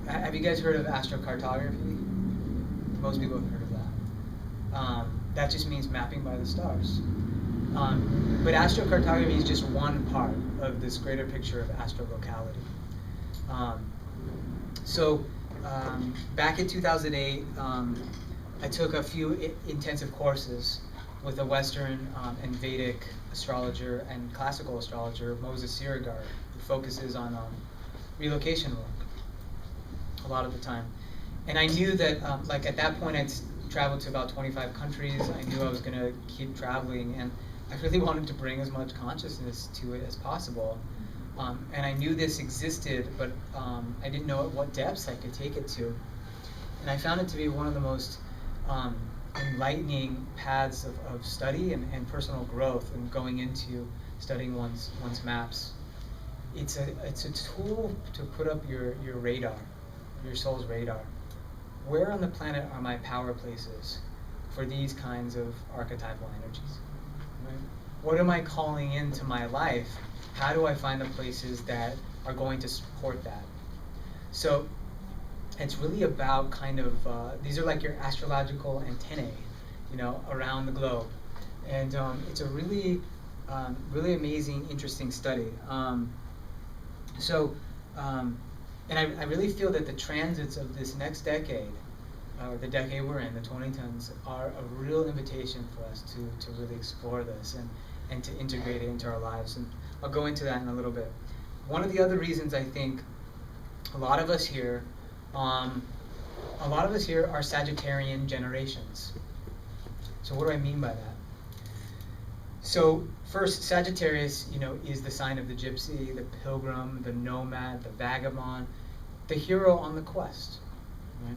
Have you guys heard of astrocartography? Most people have heard of that. That just means mapping by the stars. But astrocartography is just one part of this greater picture of astrolocality. Back in 2008, I took a few intensive courses with a Western and Vedic astrologer and classical astrologer, Moses Sirigar, who focuses on relocation work a lot of the time. And I knew that, like at that point, I'd traveled to about 25 countries. I knew I was going to keep traveling, and I really wanted to bring as much consciousness to it as possible. And I knew this existed, but I didn't know at what depths I could take it to. And I found it to be one of the most enlightening paths of study and personal growth, and going into studying one's maps. It's a tool to put up your radar, your soul's radar. Where on the planet are my power places for these kinds of archetypal energies? Right? What am I calling into my life? How do I find the places that are going to support that? So it's really about kind of, these are like your astrological antennae, around the globe. And it's a really, really amazing, interesting study. And I really feel that the transits of this next decade, or the decade we're in, the 2010s, are a real invitation for us to really explore this and to integrate it into our lives. And I'll go into that in a little bit. One of the other reasons I think a lot of us here are Sagittarian generations. So what do I mean by that? So first, Sagittarius, is the sign of the gypsy, the pilgrim, the nomad, the vagabond, the hero on the quest. Right?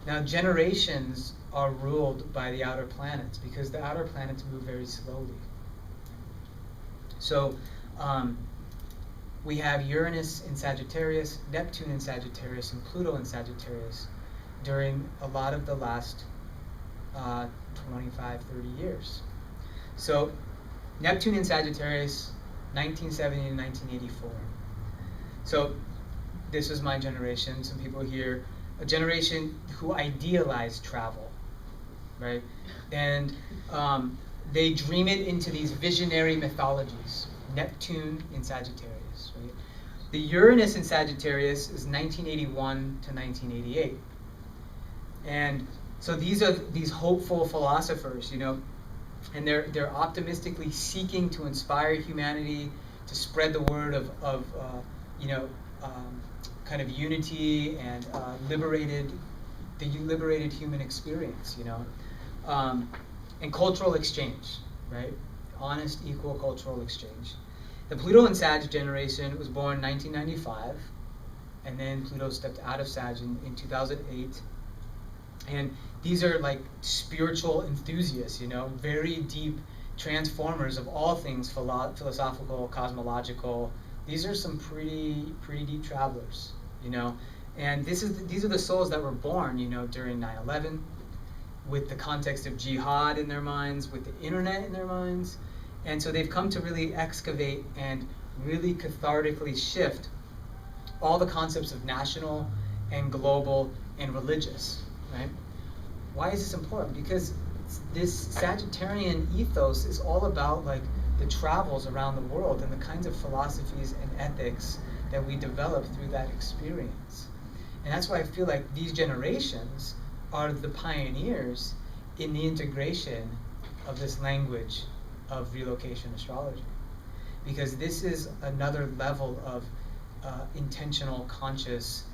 Now, generations are ruled by the outer planets because the outer planets move very slowly. So we have Uranus in Sagittarius, Neptune in Sagittarius, and Pluto in Sagittarius during a lot of the last 25, 30 years. So Neptune in Sagittarius, 1970 to 1984. So this was my generation. Some people here, a generation who idealized travel, right? And they dream it into these visionary mythologies. Neptune in Sagittarius, right? The Uranus in Sagittarius is 1981 to 1988. And so these are these hopeful philosophers, and they're optimistically seeking to inspire humanity, to spread the word of kind of unity and the liberated human experience, and cultural exchange, right? Honest, equal cultural exchange. The Pluto and Sag generation was born in 1995, and then Pluto stepped out of Sag in 2008. And these are like spiritual enthusiasts, very deep transformers of all things philosophical, cosmological. These are some pretty deep travelers, And these are the souls that were born, during 9/11, with the context of jihad in their minds, with the internet in their minds. And so they've come to really excavate and really cathartically shift all the concepts of national and global and religious. Right? Why is this important? Because this Sagittarian ethos is all about like the travels around the world and the kinds of philosophies and ethics that we develop through that experience. And that's why I feel like these generations are the pioneers in the integration of this language of relocation astrology. Because this is another level of intentional, conscious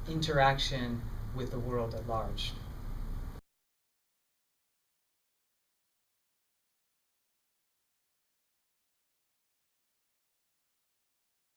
interaction with the world at large.